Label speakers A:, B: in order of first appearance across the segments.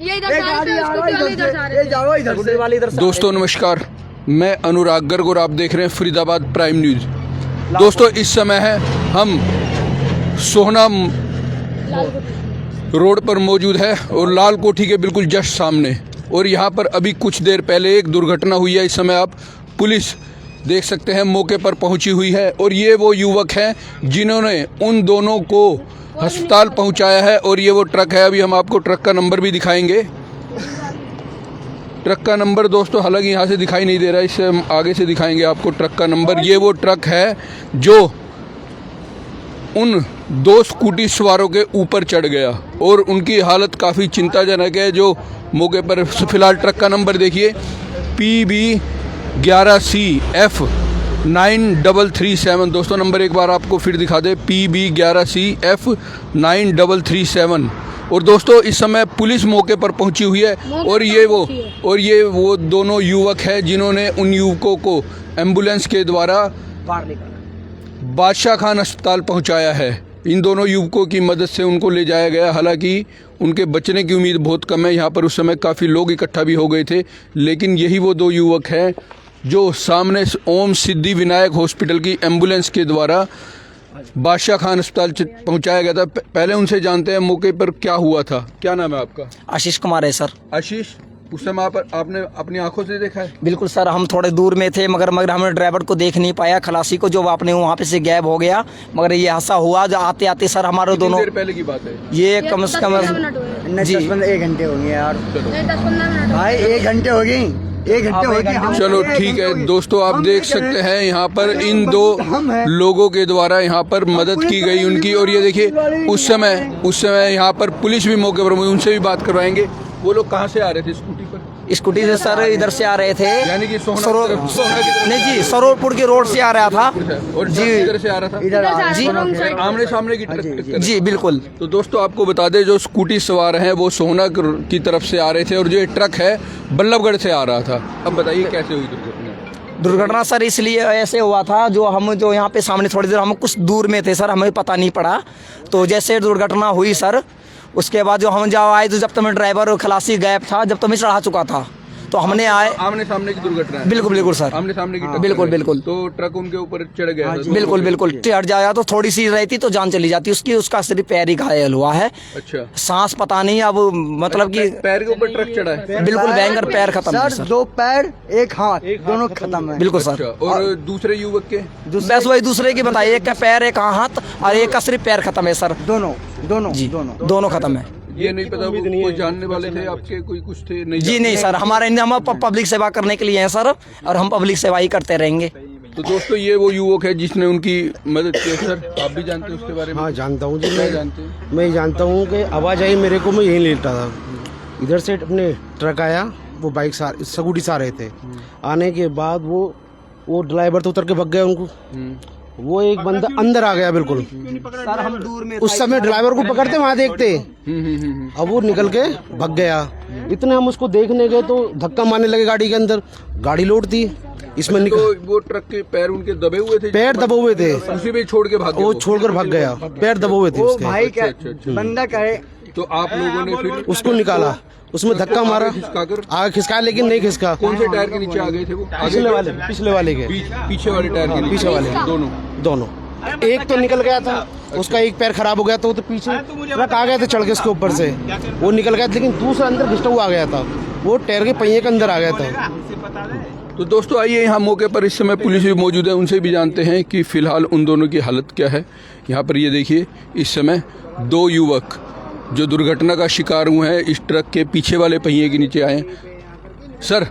A: ये इधर जा रहे थे, स्कूटी वाले इधर जा रहे थे।
B: दोस्तों नमस्कार, मैं अनुराग गर्ग और आप देख रहे हैं फरीदाबाद प्राइम न्यूज। दोस्तों इस समय है हम सोहना रोड पर मौजूद है और लाल कोठी के बिल्कुल जस्ट सामने, और यहाँ पर अभी कुछ देर पहले एक दुर्घटना हुई है। इस समय आप पुलिस देख सकते हैं मौके पर पहुंची हुई है, और ये वो युवक हैं जिन्होंने उन दोनों को अस्पताल पहुंचाया है। और ये वो ट्रक है, अभी हम आपको ट्रक का नंबर भी दिखाएंगे। ट्रक का नंबर दोस्तों हालांकि यहाँ से दिखाई नहीं दे रहा है, इससे हम आगे से दिखाएंगे आपको ट्रक का नंबर। ये वो ट्रक है जो उन दो स्कूटी सवारों के ऊपर चढ़ गया और उनकी हालत काफ़ी चिंताजनक है। जो मौके पर फिलहाल ट्रक का नंबर देखिए PB11CF 9337। दोस्तों नंबर एक बार आपको फिर दिखा दे, PB11CF 9337। और दोस्तों इस समय पुलिस मौके पर पहुंची हुई है, और ये वो दोनों युवक हैं जिन्होंने उन युवकों को एम्बुलेंस के द्वारा बादशाह खान अस्पताल पहुंचाया है। इन दोनों युवकों की मदद से उनको ले जाया गया। हालांकि उनके बचने की उम्मीद बहुत कम है। यहाँ पर उस समय काफ़ी लोग इकट्ठा भी हो गए थे, लेकिन यही वो दो युवक हैं जो सामने ओम सिद्धि विनायक हॉस्पिटल की एम्बुलेंस के द्वारा बादशाह खान अस्पताल पहुंचाया गया था। पहले उनसे जानते हैं मौके पर क्या हुआ था। क्या नाम है आपका?
C: आशीष कुमार है सर।
B: आशीष, उस समय आपने अपनी आंखों से देखा है?
C: बिल्कुल सर, हम थोड़े दूर में थे मगर हमने ड्राइवर को देख नहीं पाया, खलासी को, जो आपने वहाँ पे से गायब हो गया। मगर ये हादसा हुआ जो आते आते सर हमारे दोनों
B: देर पहले की बात है
C: ये कम से कम
D: 1 घंटे हो गए यार,
A: 10-15 मिनट
D: भाई 1 घंटे हो गई, 1 घंटे हो गए।
B: चलो ठीक है दोस्तों, आप देख सकते हैं यहाँ पर इन दो लोगों के द्वारा यहाँ पर मदद की गई उनकी। और ये देखिए उस समय यहाँ पर पुलिस भी मौके पर, उनसे भी बात करवाएंगे। वो लोग कहाँ से आ रहे थे स्कूटी पर?
C: स्कूटी से सर इधर से आ रहे थे,
B: यानी कि सोहना
C: नहीं जी, सरोरपुर की रोड से आ रहा था।
B: और
C: जी
B: इधर से आ रहा था
C: जी,
B: आमने सामने की टक्कर।
C: जी बिल्कुल।
B: तो दोस्तों आपको बता दें, जो स्कूटी सवार हैं वो सोहना की तरफ से आ रहे थे, और जो ये ट्रक है बल्लभगढ़ से आ रहा था। अब बताइए कैसे हुई
C: दुर्घटना सर इसलिए ऐसे हुआ था, जो यहाँ पे सामने थोड़ी देर हम कुछ दूर में थे सर, हमें पता नहीं पड़ा। तो जैसे दुर्घटना हुई सर, उसके बाद जो हम जब आए तो जब तक मैं ड्राइवर और खलासी गायब था, जब तक मैं चढ़ा चुका था, तो हमने आए।
B: आमने सामने की दुर्घटना है? बिल्कुल
C: बिल्कुल सर,
B: आमने सामने की
C: बिल्कुल।
B: तो ट्रक उनके ऊपर चढ़ गया?
C: बिल्कुल चढ़ जाया तो थोड़ी सी रहती तो जान चली जाती उसकी। उसका सिर्फ पैर ही घायल हुआ है।
B: अच्छा,
C: सांस पता नहीं अब, मतलब कि
B: पैर के ऊपर ट्रक चढ़ा है?
C: बिल्कुल भयंकर, पैर खत्म है सर।
D: 2 पैर 1 हाथ दोनों खत्म है।
C: बिल्कुल सर।
B: और दूसरे युवक के?
C: बस वही दूसरे की बताइए, एक का पैर, एक हाथ, और एक का सिर्फ पैर खत्म है सर। दोनों खत्म है।
B: ये नहीं पता कोई जानने वाले थे आपके, कोई कुछ थे? नहीं
C: जी नहीं सर, हम पब्लिक सेवा करने के लिए हैं सर, और हम पब्लिक सेवा ही करते रहेंगे।
B: तो दोस्तों ये वो युवक है जिसने उनकी मदद की। सर आप भी जानते हैं उसके बारे में?
E: हाँ जानता हूँ जी,
B: मैं
E: जानता हूँ कि आवाज़ आई मेरे को, मैं यहीं लेटा था। इधर से अपने ट्रक आया, वो बाइक स्कूटी से आ रहे थे। आने के बाद वो ड्राइवर तो उतर के भाग गया उनको। वो एक बंदा अंदर आ गया बिल्कुल
C: सर, हम दूर में
E: उस समय ड्राइवर को पकड़ते वहाँ देखते। अब वो निकल के भाग गया। इतने हम उसको देखने गए तो धक्का मारने लगे गाड़ी के अंदर, गाड़ी लौट थी इसमें।
B: तो वो ट्रक के पैर उनके दबे हुए थे?
E: पैर दबे हुए थे,
B: उसी पे छोड़ के भाग गया?
E: वो छोड़कर भाग गया, पैर दबे हुए थे उसके।
D: भाई क्या बंदा कहे
B: तो आप लोगों ने फिर
E: उसको निकाला, उसमें धक्का मारा, आगे खिसका, लेकिन नहीं खिसका।
B: कौन से टायर के नीचे आ गए थे वो?
E: पिछले वाले के,
B: पीछे वाले टायर के
E: पीछे वाले दोनों। एक तो निकल गया था, उसका एक पैर खराब हो गया था, वो तो पीछे ट्रक आ गया था चढ़ के उसके ऊपर से, वो निकल गया, लेकिन दूसरा अंदर घिसटा हुआ आ गया था, वो टायर के पहिए के अंदर आ गया था।
B: तो दोस्तों आइए, यहाँ मौके पर इस समय पुलिस भी मौजूद है, उनसे भी जानते हैं कि फिलहाल उन दोनों की हालत क्या है। यहाँ पर ये देखिए इस समय 2 युवक जो दुर्घटना का शिकार हुए हैं, इस ट्रक के पीछे वाले पहिए के नीचे आए हैं। सर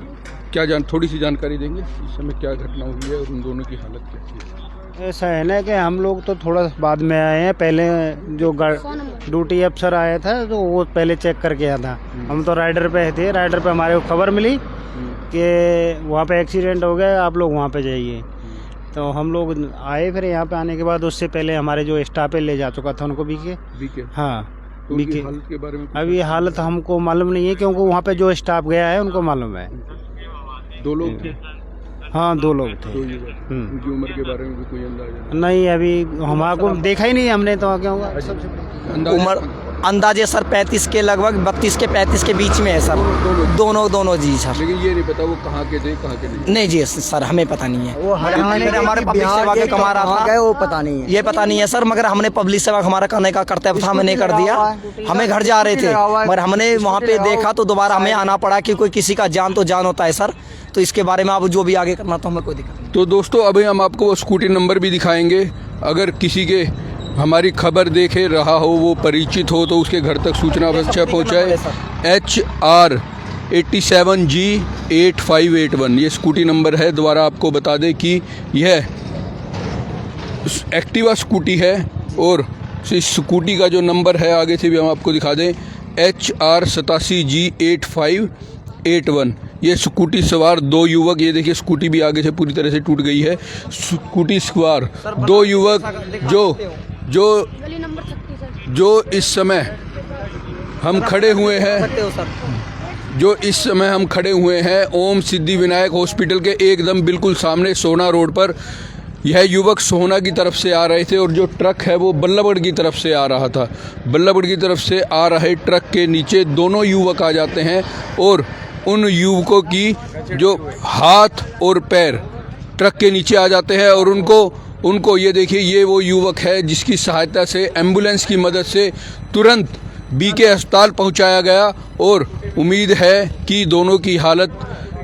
B: क्या थोड़ी सी जानकारी देंगे इस समय क्या घटना हुई है और उन दोनों की हालत कैसी है?
F: ऐसा है ना कि हम लोग तो थोड़ा बाद में आए हैं, पहले जो ड्यूटी अफसर आया था तो वो पहले चेक करके आया था। हम तो राइडर पे थे, राइडर पे हमारे को खबर मिली कि वहाँ पे एक्सीडेंट हो गया, आप लोग वहाँ पे जाइए। तो हम लोग आए, फिर यहाँ पे आने के बाद उससे पहले हमारे जो स्टाफ ले जा चुका था उनको बीके। हाँ,
B: तो उनकी हालत के बारे में
F: अभी हालत हमको मालूम नहीं है, क्योंकि वहाँ पे जो स्टाफ गया है उनको मालूम है।
B: 2 लोग थे?
F: हाँ 2 लोग थे।
B: उनकी उम्र के बारे में भी कोई अंदाजा
F: नहीं? अभी हमारे को देखा ही नहीं हमने, तो क्या होगा
C: अंदाजे सर 35 के लगभग 32 के 35 के बीच में है सर। दोनों जी सर।
B: लेकिन ये नहीं पता वो कहाँ के थे कहाँ के नहीं।
C: नहीं जी सर हमें पता नहीं है।
D: वो
C: हमारे पब्लिक सेवा के कमा रहा था,
D: वो पता नहीं है,
C: ये पता नहीं है सर। मगर हमने पब्लिक सेवा हमारा करने का कर्तव्य था, हमने कर दिया। हमें घर जा रहे थे मगर हमने वहाँ पे देखा तो दोबारा हमें आना पड़ा कि कोई किसी का जान तो जान होता है सर। तो इसके बारे में आप जो भी आगे करना तो हमें कोई दिक्कत नहीं।
B: तो दोस्तों अभी हम आपको वो स्कूटी नंबर भी दिखाएंगे। अगर किसी के हमारी खबर देखे रहा हो, वो परिचित हो, तो उसके घर तक सूचना अवश्य पहुँचाए। HR 87G8581 ये स्कूटी नंबर है। दोबारा आपको बता दें कि यह एक्टिवा स्कूटी है और इस स्कूटी का जो नंबर है आगे से भी हम आपको दिखा दें HR 87G8581। ये स्कूटी सवार 2 युवक, ये देखिए स्कूटी भी आगे से पूरी तरह से टूट गई है। स्कूटी सवार 2 युवक जो इस समय हम खड़े हुए हैं ओम सिद्धि विनायक हॉस्पिटल के एकदम बिल्कुल सामने सोना रोड पर। यह युवक सोहना की तरफ से आ रहे थे और जो ट्रक है वो बल्लभगढ़ की तरफ से आ रहा था। बल्लभगढ़ की तरफ से आ रहे ट्रक के नीचे दोनों युवक आ जाते हैं और उन युवकों की जो हाथ और पैर ट्रक के नीचे आ जाते हैं और उनको ये देखिए, ये वो युवक है जिसकी सहायता से एम्बुलेंस की मदद से तुरंत BK अस्पताल पहुंचाया गया और उम्मीद है कि दोनों की हालत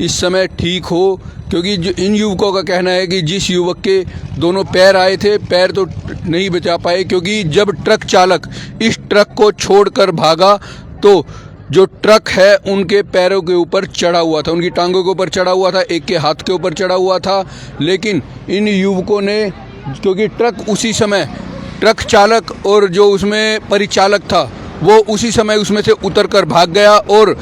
B: इस समय ठीक हो। क्योंकि जो इन युवकों का कहना है कि जिस युवक के दोनों पैर आए थे, पैर तो नहीं बचा पाए क्योंकि जब ट्रक चालक इस ट्रक को छोड़कर भागा तो जो ट्रक है उनके पैरों के ऊपर चढ़ा हुआ था, उनकी टांगों के ऊपर चढ़ा हुआ था, एक के हाथ के ऊपर चढ़ा हुआ था। लेकिन इन युवकों ने, क्योंकि ट्रक उसी समय, ट्रक चालक और जो उसमें परिचालक था वो उसी समय उसमें से उतरकर भाग गया और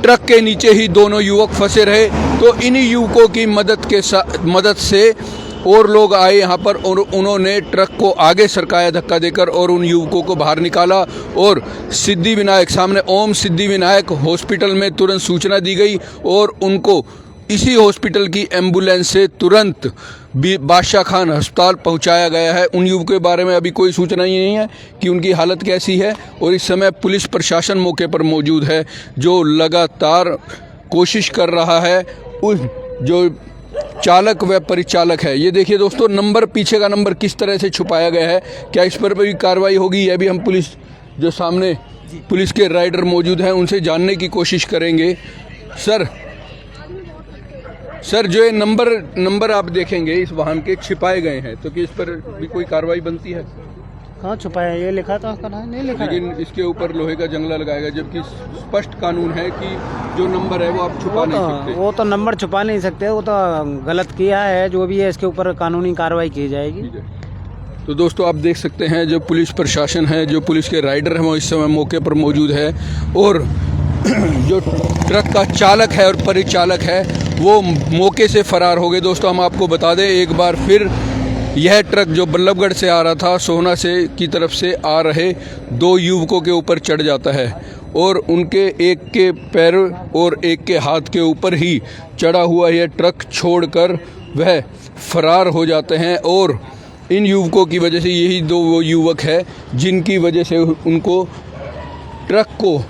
B: ट्रक के नीचे ही दोनों युवक फंसे रहे। तो इन्हीं युवकों की मदद से और लोग आए यहाँ पर और उन्होंने ट्रक को आगे सरकाया धक्का देकर और उन युवकों को बाहर निकाला और सिद्धि विनायक सामने ओम सिद्धि विनायक हॉस्पिटल में तुरंत सूचना दी गई और उनको इसी हॉस्पिटल की एम्बुलेंस से तुरंत बादशाह खान अस्पताल पहुंचाया गया है। उन युवकों के बारे में अभी कोई सूचना ही नहीं है कि उनकी हालत कैसी है और इस समय पुलिस प्रशासन मौके पर मौजूद है जो लगातार कोशिश कर रहा है उस जो चालक व परिचालक है। ये देखिए दोस्तों, नंबर, पीछे का नंबर किस तरह से छुपाया गया है, क्या इस पर भी कार्रवाई होगी, यह भी हम पुलिस जो सामने पुलिस के राइडर मौजूद हैं उनसे जानने की कोशिश करेंगे। सर जो ये नंबर आप देखेंगे इस वाहन के छिपाए गए हैं, तो कि इस पर भी कोई कार्रवाई बनती है?
F: कहाँ छुपाया, ये लिखा था नहीं लिखा,
B: लेकिन इसके ऊपर लोहे का जंगला लगाएगा, जबकि स्पष्ट कानून है कि जो नंबर है वो आप छुपा नहीं सकते।
F: वो तो नंबर छुपा नहीं सकते, वो तो गलत किया है। जो भी है इसके ऊपर कानूनी कार्रवाई की जाएगी।
B: तो दोस्तों आप देख सकते हैं जो पुलिस प्रशासन है, जो पुलिस के राइडर हैं वो इस समय मौके पर मौजूद है और जो ट्रक का चालक है और परिचालक है वो मौके से फरार हो गए। दोस्तों हम आपको बता दें एक बार फिर, यह ट्रक जो बल्लभगढ़ से आ रहा था, सोहना से की तरफ से आ रहे 2 युवकों के ऊपर चढ़ जाता है और उनके एक के पैर और एक के हाथ के ऊपर ही चढ़ा हुआ यह ट्रक छोड़कर वह फरार हो जाते हैं। और इन युवकों की वजह से, यही 2 वो युवक है जिनकी वजह से उनको ट्रक को,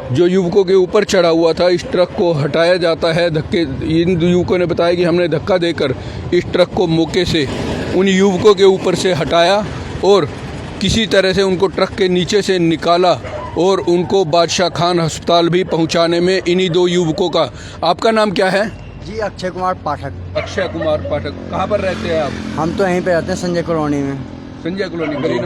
B: जो युवकों के ऊपर चढ़ा हुआ था, इस ट्रक को हटाया जाता है। इन युवकों ने बताया कि हमने धक्का देकर इस ट्रक को मौके से उन युवकों के ऊपर से हटाया और किसी तरह से उनको ट्रक के नीचे से निकाला और उनको बादशाह खान अस्पताल भी पहुंचाने में इन्हीं 2 युवकों का। आपका नाम क्या है?
D: जी अक्षय कुमार पाठक।
B: अक्षय कुमार पाठक। कहाँ पर रहते हैं आप?
D: हम तो यहीं पे रहते हैं, संजय कॉलोनी में।
B: संजय कॉलोनी, गली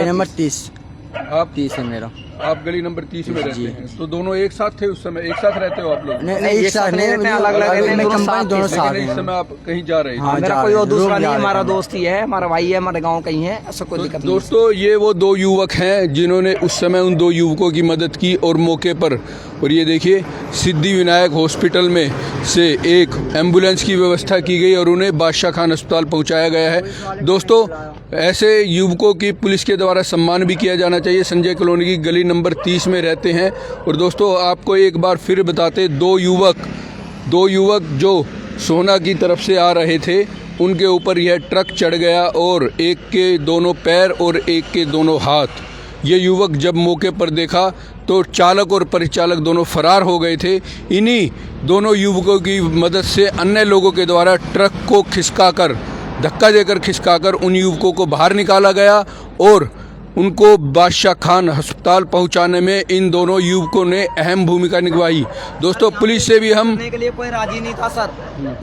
B: नंबर
D: 30।
B: आप
D: 30 है मेरा।
B: आप गली नंबर 30 में रहते हैं। तो दोनों एक साथ थे उस समय? एक साथ रहते हो आप लोग?
D: नहीं, एक साथ नहीं,
C: अलग-अलग
D: दोनों साथ
B: इस समय आप कहीं जा रहे हैं?
D: हाँ,
C: मेरा कोई और दूसरा नहीं, हमारा दोस्त ही है, हमारा भाई है, हमारे गांव का ही है, ऐसा कोई दिक्कत नहीं।
B: दोस्तों ये वो 2 युवक हैं जिन्होंने उस समय उन 2 युवकों की मदद की और मौके पर, और ये देखिए सिद्धि विनायक हॉस्पिटल में से एक एम्बुलेंस की व्यवस्था की गई और उन्हें बादशाह खान अस्पताल पहुंचाया गया है। दोस्तों ऐसे युवकों की पुलिस के द्वारा सम्मान भी किया जाना चाहिए। संजय कॉलोनी की गली नंबर 30 में रहते हैं। और दोस्तों आपको एक बार फिर बताते, 2 युवक जो सोहना की तरफ से आ रहे थे, उनके ऊपर यह ट्रक चढ़ गया और एक के दोनों पैर और एक के दोनों हाथ ये युवक जब मौके पर देखा तो चालक और परिचालक दोनों फरार हो गए थे। इन्हीं दोनों युवकों की मदद से अन्य लोगों के द्वारा ट्रक को खिसकाकर, धक्का देकर खिसकाकर उन युवकों को बाहर निकाला गया और उनको बादशाह खान अस्पताल पहुंचाने में इन दोनों युवकों ने अहम भूमिका निभाई। दोस्तों पुलिस से भी हम
C: निकालने के लिए कोई राजी नहीं था सर,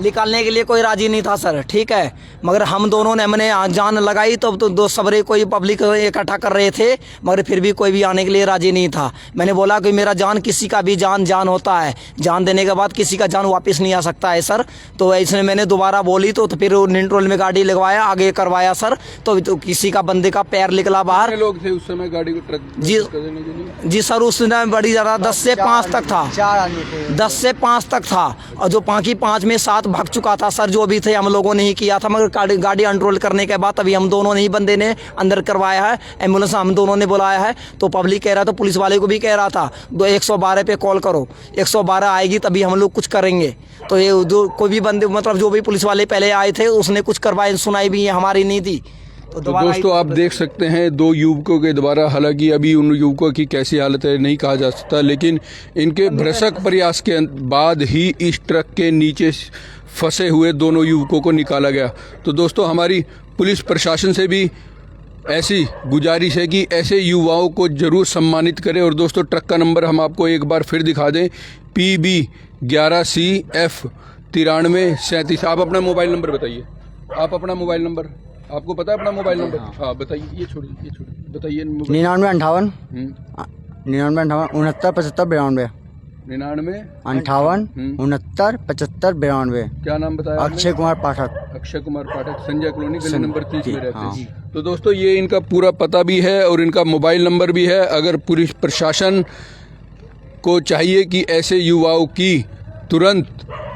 C: निकालने के लिए कोई राजी नहीं था सर, ठीक है। मगर हम दोनों ने हमने जान लगाई तो दो सबरे कोई पब्लिक इकट्ठा कर रहे थे, मगर फिर भी कोई भी आने के लिए राजी नहीं था। मैंने बोला कि मेरा जान, किसी का भी जान होता है, जान देने के बाद किसी का जान वापस नहीं आ सकता है सर। तो इसने मैंने दोबारा बोली तो फिर निंट्रोल में गाड़ी लगवाया, आगे करवाया सर। तो किसी का बंदे का पैर निकला बाहर।
B: लोग थे उस समय गाड़ी को ट्रक
C: जी
B: देने के लिए?
C: जी सर, उस दिन बड़ी ज़्यादा 10 से 5 तक था,
D: 4 आदमी थे।
C: 10 से 5 तक था। और जो बाकी 5 में 7 भाग चुका था सर, जो भी थे हम लोगों ने ही किया था। मगर गाड़ी कंट्रोल करने के बाद अभी हम दोनों ने ही बंदे ने अंदर करवाया है, एम्बुलेंस हम दोनों ने बुलाया है। तो पब्लिक कह रहा था, पुलिस वाले को भी कह रहा था 112 पे कॉल करो, 112 आएगी तभी हम लोग कुछ करेंगे। तो ये जो कोई भी बंदे, मतलब जो भी पुलिस वाले पहले आए थे, उसने कुछ करवाई सुनाई भी हमारी नहीं थी।
B: तो दोस्तों आप देख सकते हैं 2 युवकों के द्वारा, हालांकि अभी उन युवकों की कैसी हालत है नहीं कहा जा सकता, लेकिन इनके भ्रसक प्रयास के बाद ही इस ट्रक के नीचे फंसे हुए दोनों युवकों को निकाला गया। तो दोस्तों हमारी पुलिस प्रशासन से भी ऐसी गुजारिश है कि ऐसे युवाओं को जरूर सम्मानित करें। और दोस्तों ट्रक का नंबर हम आपको एक बार फिर दिखा दें, PB 11CF 9337। आप अपना मोबाइल नंबर बताइए, आप अपना मोबाइल नंबर, आपको पता है अपना मोबाइल नंबर? हाँ बताइए, ये छोड़िए बताइए।
D: 99 58 99 58 69 95
B: 99
D: 58 69 95 92।
B: क्या नाम बताया?
D: अक्षय कुमार पाठक।
B: अक्षय कुमार पाठक, संजय कॉलोनी, गली नंबर 30 में रहते
D: हाँ।
B: हैं। तो दोस्तों ये इनका पूरा पता भी है और इनका मोबाइल नंबर भी है। अगर पुलिस प्रशासन को चाहिए कि ऐसे युवाओं की तुरंत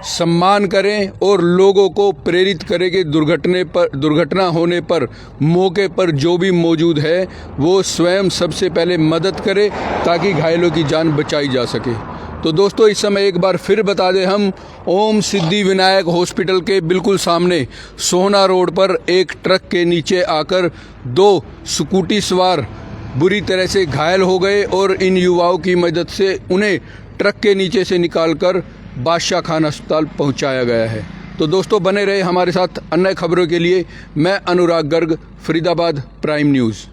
B: सम्मान करें और लोगों को प्रेरित करें कि दुर्घटना होने पर मौके पर जो भी मौजूद है वो स्वयं सबसे पहले मदद करे ताकि घायलों की जान बचाई जा सके। तो दोस्तों इस समय एक बार फिर बता दें, हम ओम सिद्धि विनायक हॉस्पिटल के बिल्कुल सामने सोहना रोड पर एक ट्रक के नीचे आकर 2 स्कूटी सवार बुरी तरह से घायल हो गए और इन युवाओं की मदद से उन्हें ट्रक के नीचे से निकालकर बादशाह खान अस्पताल पहुंचाया गया है। तो दोस्तों बने रहे हमारे साथ अन्य खबरों के लिए। मैं अनुराग गर्ग, फरीदाबाद प्राइम न्यूज़।